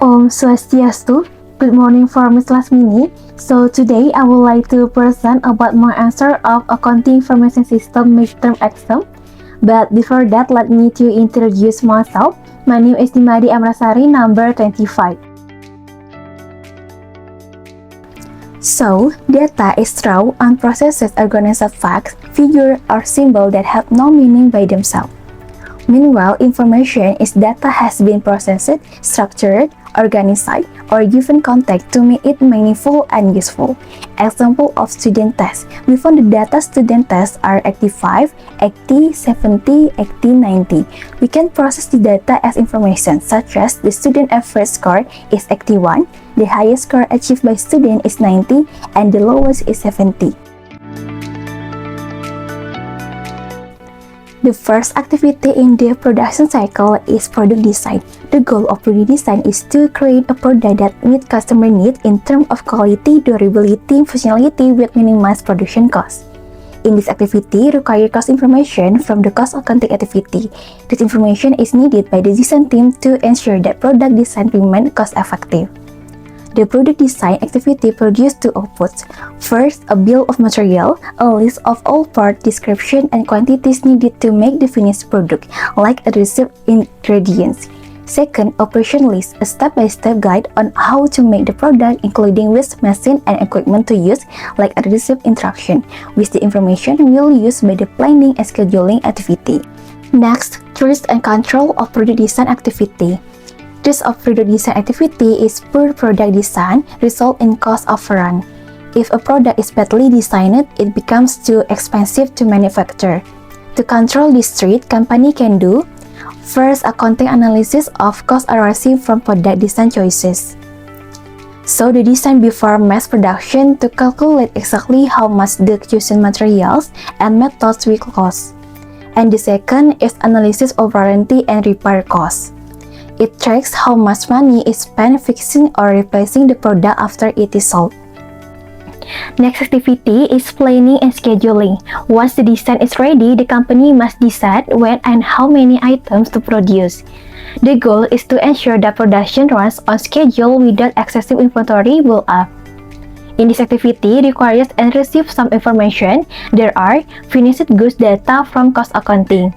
Om Swastiastu. Good morning for Miss Lasmini. So today I would like to present about my answer of Accounting Information System midterm exam. But before that, let me to introduce myself. My name is Dimadi Amrasari, number 25. So, data is raw, unprocessed organized facts, figure, or symbol that have no meaning by themselves. Meanwhile, information is data has been processed, structured, organized, or given context to make it meaningful and useful. Example of student tests. We found the data student tests are 85, 80, 70, 80, 90. We can process the data as information, such as the student average score is 81, the highest score achieved by student is 90, and the lowest is 70. The first activity in the production cycle is product design. The goal of product design is to create a product that meets customer needs in terms of quality, durability, functionality with minimized production costs. In this activity, require cost information from the cost accounting activity. This information is needed by the design team to ensure that product design remains cost effective. The product design activity produced two outputs. First, a bill of material, a list of all part description and quantities needed to make the finished product, like adhesive ingredients. Second, operation list, a step-by-step guide on how to make the product, including which machine and equipment to use, like adhesive instruction, which the information will use by the planning and scheduling activity. Next, trace and control of product design activity. Trace of product design activity is poor product design result in cost overrun. If a product is badly designed, it becomes too expensive to manufacture. To control this threat, company can do first, accounting analysis of cost arising from product design choices. So the design before mass production to calculate exactly how much the chosen materials and methods will cost. And the second is analysis of warranty and repair costs. It tracks how much money is spent fixing or replacing the product after it is sold. Next activity is planning and scheduling. Once the design is ready, the company must decide when and how many items to produce. The goal is to ensure that production runs on schedule without excessive inventory build-up. In this activity, requires and receives some information. There are finished goods data from cost accounting,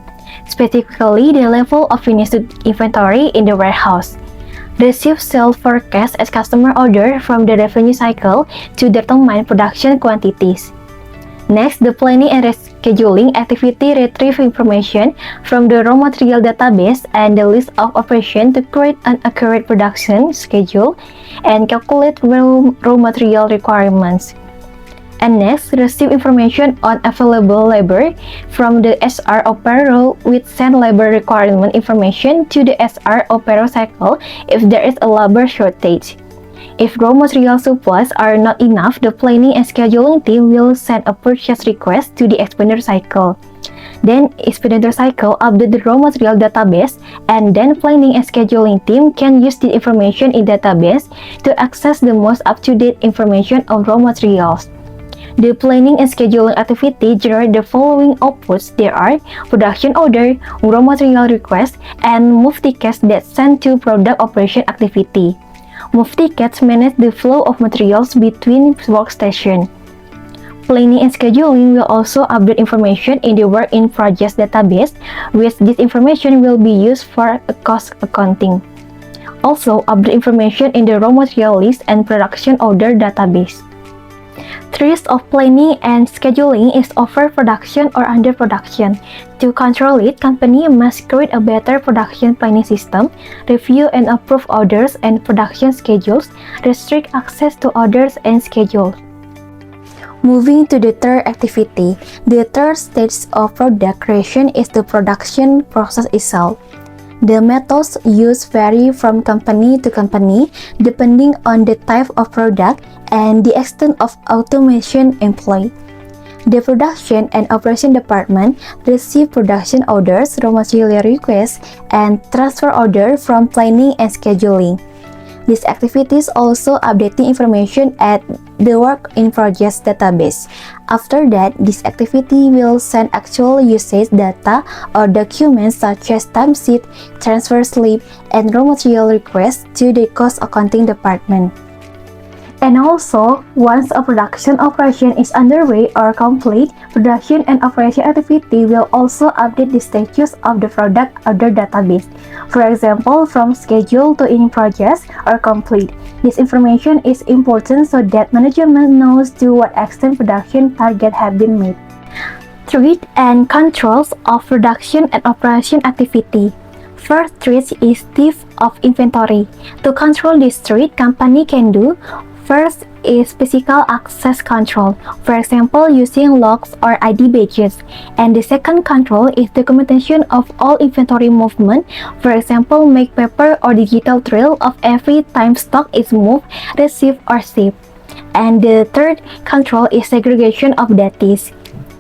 specifically the level of finished inventory in the warehouse. Receive sales forecast as customer order from the revenue cycle to determine production quantities. Next, the planning and scheduling activity retrieve information from the raw material database and the list of operations to create an accurate production schedule and calculate raw material requirements. And next, receive information on available labor from the SR Opero with send labor requirement information to the SR Opero cycle if there is a labor shortage. If raw material supplies are not enough, the planning and scheduling team will send a purchase request to the expenditure cycle. Then, expenditure cycle update the raw material database, and then planning and scheduling team can use the information in database to access the most up-to-date information of raw materials. The planning and scheduling activity generate the following outputs. There are production order, raw material request, and move tickets that send to product operation activity. Move tickets manage the flow of materials between workstations. Planning and scheduling will also update information in the work in progress database, which this information will be used for cost accounting. Also, update information in the raw material list and production order database. Risk of planning and scheduling is overproduction or underproduction. To control it, company must create a better production planning system, review and approve orders and production schedules, restrict access to orders and schedules. Moving to the third activity, the third stage of product creation is the production process itself. The methods used vary from company to company depending on the type of product and the extent of automation employed. The production and operation department receive production orders, raw material requests, and transfer orders from planning and scheduling. These activities also updating information at the work in progress database. After that, this activity will send actual usage data or documents such as timesheet, transfer slip, and raw material requests to the cost accounting department. And also, once a production operation is underway or complete, production and operation activity will also update the status of the product under database. For example, from schedule to in progress or complete. This information is important so that management knows to what extent production targets have been met. Threat and controls of production and operation activity. First threat is theft of inventory. To control this threat, company can do first is physical access control, for example using logs or ID badges, and the second control is documentation of all inventory movement, for example make paper or digital trail of every time stock is moved, received or shipped, and the third control is segregation of data.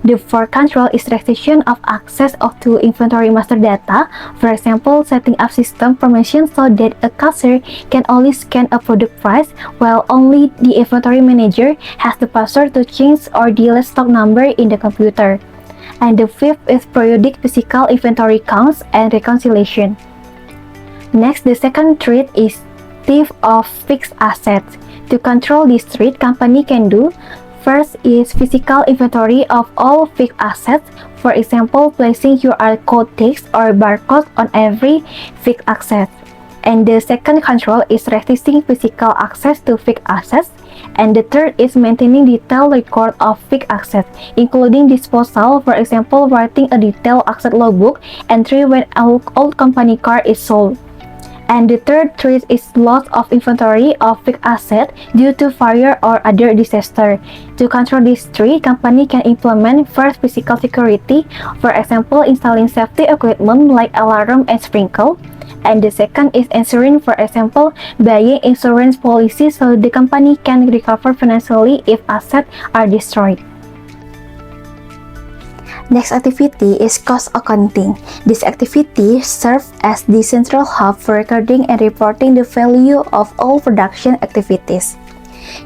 The fourth control is restriction of access to inventory master data, for example, setting up system permission so that a cashier can only scan a product price while only the inventory manager has the password to change or delete stock number in the computer. And the fifth is periodic physical inventory counts and reconciliation. Next, the second threat is theft of fixed assets. To control this threat, company can do first is physical inventory of all fixed assets, for example, placing QR code text or barcode on every fixed asset. And the second control is restricting physical access to fixed assets. And the third is maintaining detailed record of fixed assets, including disposal, for example, writing a detailed asset logbook entry when an old company car is sold. And the third threat is loss of inventory of fixed asset due to fire or other disaster. To control this threat, company can implement first physical security, for example, installing safety equipment like alarm and sprinkle. And the second is ensuring, for example, buying insurance policy so the company can recover financially if assets are destroyed. Next activity is cost accounting. This activity serves as the central hub for recording and reporting the value of all production activities.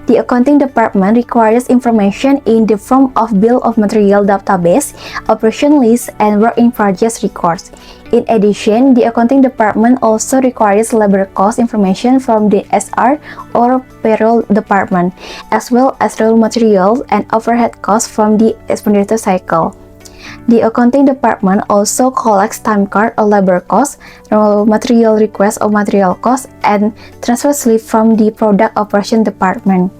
The accounting department requires information in the form of bill of material database, operation list, and work in progress records. In addition, the accounting department also requires labor cost information from the SR or payroll department, as well as raw materials and overhead costs from the expenditure cycle. The accounting department also collects time card or labor costs, raw material request or material costs, and transfer slip from the product operation department.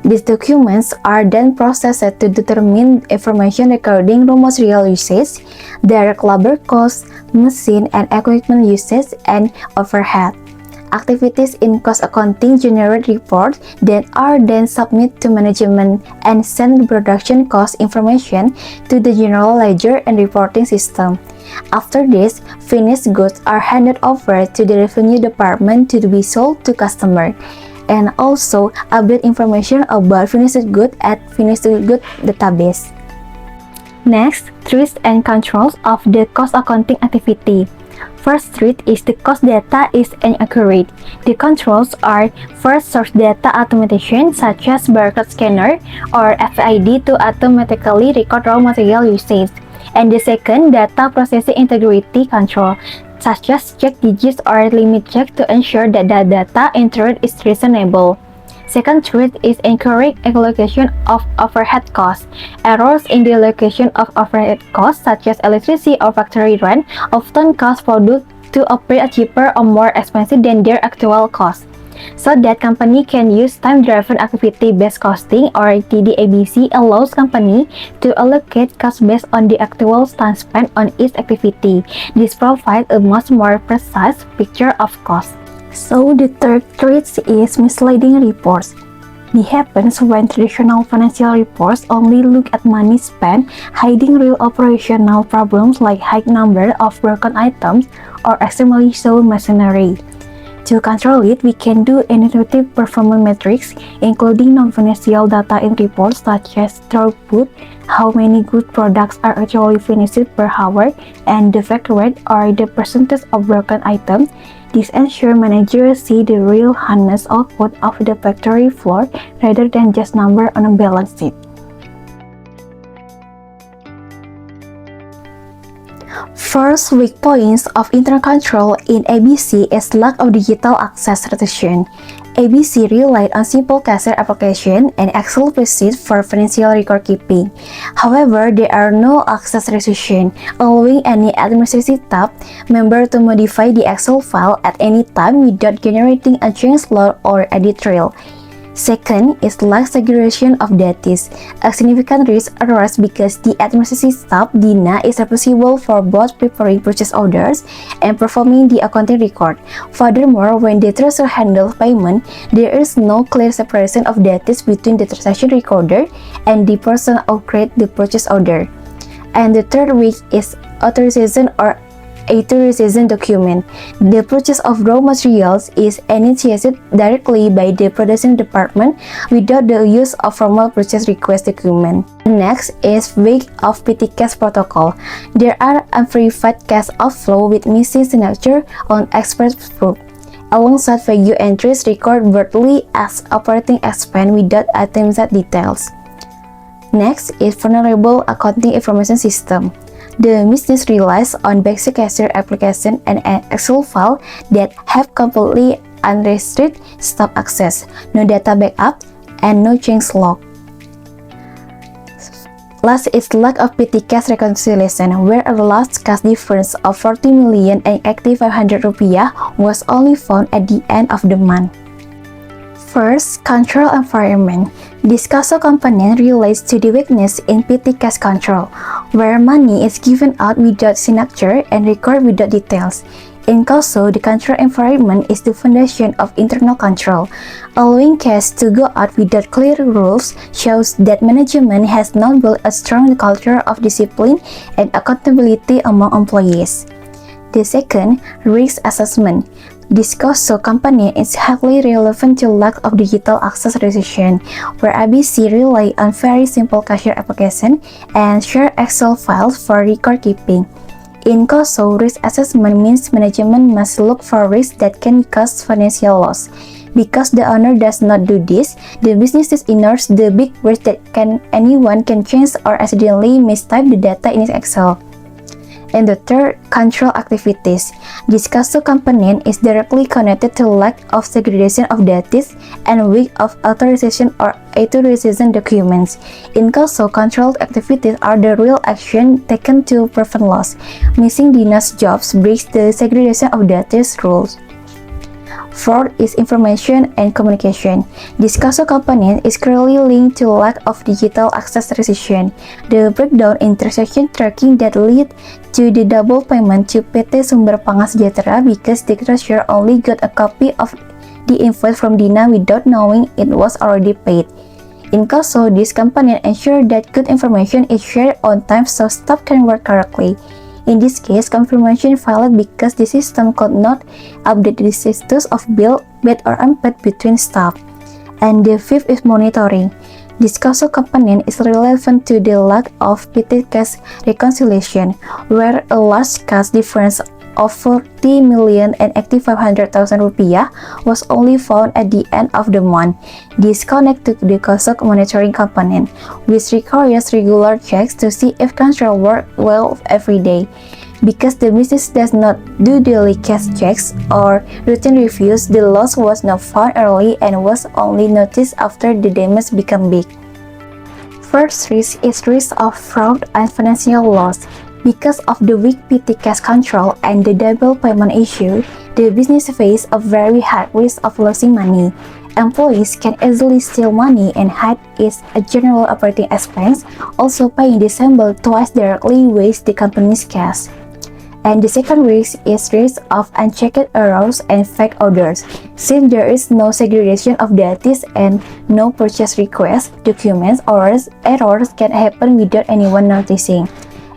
These documents are then processed to determine information regarding raw material usage, direct labor costs, machine and equipment usage, and overhead. Activities in cost accounting generate reports that are then submitted to management and send production cost information to the general ledger and reporting system. After this, finished goods are handed over to the revenue department to be sold to customer, and also update information about finished goods at finished goods database. Next, threats and controls of the cost accounting activity. First threat is the cost data is inaccurate. The controls are first source data automation such as barcode scanner or FID to automatically record raw material usage. And the second, data processing integrity control such as check digits or limit check to ensure that the data entered is reasonable. Second threat is incorrect allocation of overhead costs. Errors in the allocation of overhead costs, such as electricity or factory rent, often cause products to operate cheaper or more expensive than their actual cost. So that company can use time-driven activity-based costing or TDABC allows company to allocate cost based on the actual time spent on each activity. This provides a much more precise picture of cost. So the third threat is misleading reports. This happens when traditional financial reports only look at money spent, hiding real operational problems like high number of broken items or extremely slow machinery. To control it, we can do innovative performance metrics, including non-financial data in reports such as throughput, how many good products are actually finished per hour, and defect rate or the percentage of broken items. This ensures managers see the real honest output of the factory floor rather than just number on a balance sheet. First weak points of internal control in ABC is lack of digital access resolution. ABC relied on simple cashier application and Excel spreadsheet for financial record keeping. However, there are no access resolution, allowing any administrative staff member to modify the Excel file at any time without generating a change log or edit trail. Second is lack segregation of duties. A significant risk arises because the administrative staff DINA is responsible for both preparing purchase orders and performing the accounting record. Furthermore, when the treasurer handles payment, there is no clear separation of duties between the transaction recorder and the person who creates the purchase order. And the third week is authorization or authorization document. The purchase of raw materials is initiated directly by the production department without the use of formal purchase request document. Next is weak of petty cash protocol. There are unverified cash outflow with missing signature on express proof. Alongside value entries record broadly as operating expense without itemized details. Next is vulnerable accounting information system. The business relies on basic cashier application and an Excel file that have completely unrestricted staff access, no data backup, and no change log. Last is lack of petty cash reconciliation, where a large cash difference of 40 million and 8,500 rupiah was only found at the end of the month. First, control environment. This causal component relates to the weakness in petty cash control, where money is given out without signature and recorded without details. In COSO, the control environment is the foundation of internal control. Allowing cash to go out without clear rules shows that management has not built a strong culture of discipline and accountability among employees. The second, risk assessment. This COSO component is highly relevant to lack of digital access resolution, where ABC rely on very simple cashier application and share Excel files for record keeping. In COSO, risk assessment means management must look for risks that can cause financial loss. Because the owner does not do this, the business ignores the big risk that anyone can change or accidentally mistype the data in Excel. And the third, control activities. This COSO component is directly connected to lack of segregation of duties and weak of authorization or authorization documents. In COSO, controlled activities are the real action taken to prevent loss. Missing DINA's jobs breaks the segregation of duties rules. Fourth is information and communication. This COSO component is clearly linked to lack of digital access resolution. The breakdown in transaction tracking that lead to the double payment to PT Sumber Pangan Sejahtera because the treasurer only got a copy of the invoice from DINA without knowing it was already paid. In COSO, this component ensures that good information is shared on time so staff can work correctly. In this case, confirmation failed because the system could not update the status of bill paid or unpaid between staff. And the fifth is monitoring. This COSO component is relevant to the lack of petty cash reconciliation, where a large cash difference of 40 million and 8,500,000 rupiah was only found at the end of the month. This connects to the COSO monitoring component, which requires regular checks to see if control works well every day. Because the business does not do daily cash checks or routine reviews, the loss was not found early and was only noticed after the damage became big. First risk is risk of fraud and financial loss. Because of the weak petty cash control and the double payment issue, the business faces a very high risk of losing money. Employees can easily steal money and hide it as general operating expense. Also, paying December twice directly wastes the company's cash. And the second risk is risk of unchecked errors and fake orders. Since there is no segregation of duties and no purchase request, documents or errors can happen without anyone noticing.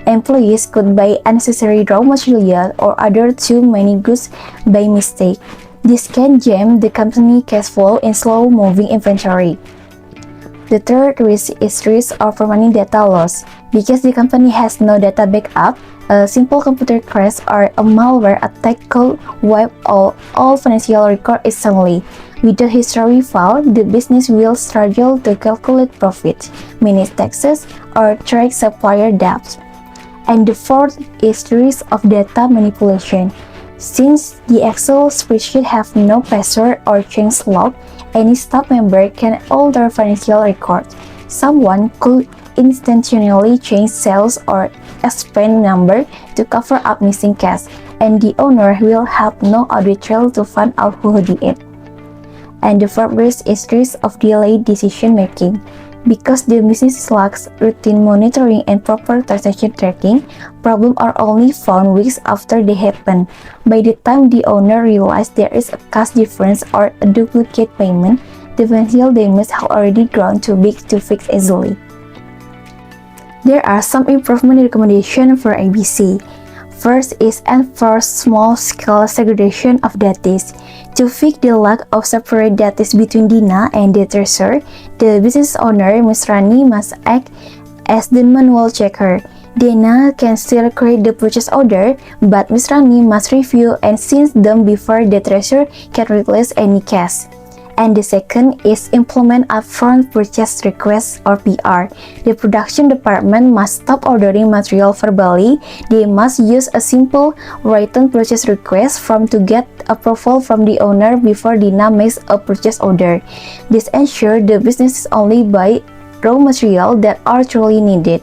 Employees could buy unnecessary raw material or other too many goods by mistake. This can jam the company cash flow in slow-moving inventory. The third risk is risk of permanent data loss. Because the company has no data backup, a simple computer crash or a malware attack could wipe all financial records instantly. Without history file, the business will struggle to calculate profit, manage taxes, or track supplier debts. And the fourth is the risk of data manipulation. Since the Excel spreadsheet have no password or change log, any staff member can alter financial records. Someone could intentionally change sales or expense number to cover up missing cash, and the owner will have no audit trail to find out who did it. And the fourth risk is risk of delayed decision making. Because the business lacks routine monitoring and proper transaction tracking, problems are only found weeks after they happen. By the time the owner realizes there is a cash difference or a duplicate payment, the financial damage has already grown too big to fix easily. There are some improvement recommendations for ABC. First is enforce small-scale segregation of datas. To fix the lack of separate datas between Dina and the treasurer, the business owner, Ms. Rani, must act as the manual checker. Dina can still create the purchase order, but Ms. Rani must review and sign them before the treasurer can release any cash. And the second is implement upfront purchase request or PR. The production department must stop ordering material verbally. They must use a simple written purchase request form to get approval from the owner before Dina makes a purchase order. This ensures the business only buy raw material that are truly needed.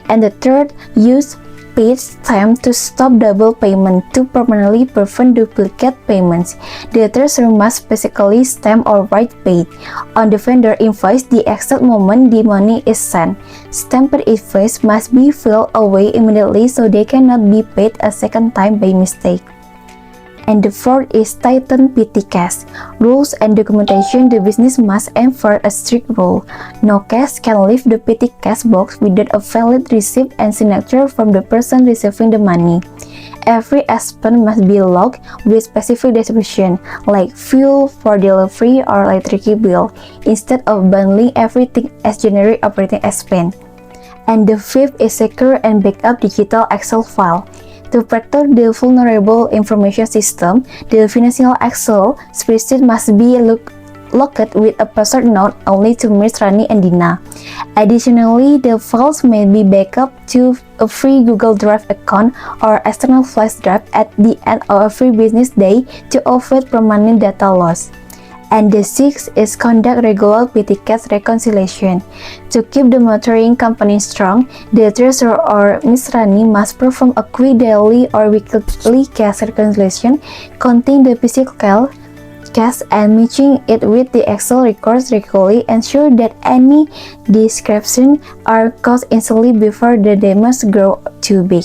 And the third, use paid stamp to stop double payment to permanently prevent duplicate payments. The treasurer must physically stamp or write paid on the vendor invoice the exact moment the money is sent. Stamped invoice must be filed away immediately so they cannot be paid a second time by mistake. And the fourth is tighten petty cash. Rules and documentation. The business must enforce a strict rule. No cash can leave the petty cash box without a valid receipt and signature from the person receiving the money. Every expense must be logged with specific description, like fuel for delivery or electricity bill, instead of bundling everything as generic operating expense. And the fifth is secure and backup digital Excel file. To protect the vulnerable information system, the financial Excel spreadsheet must be locked with a password known only to Ms. Rani and Dina. Additionally, the files may be backed up to a free Google Drive account or external flash drive at the end of every business day to avoid permanent data loss. And the sixth is conduct regular petty cash reconciliation. To keep the monitoring company strong, the treasurer or Ms. Rani must perform a quick daily or weekly cash reconciliation counting the physical cash and matching it with the Excel records regularly. Ensure that any discrepancies are caught instantly before the damage grows too big.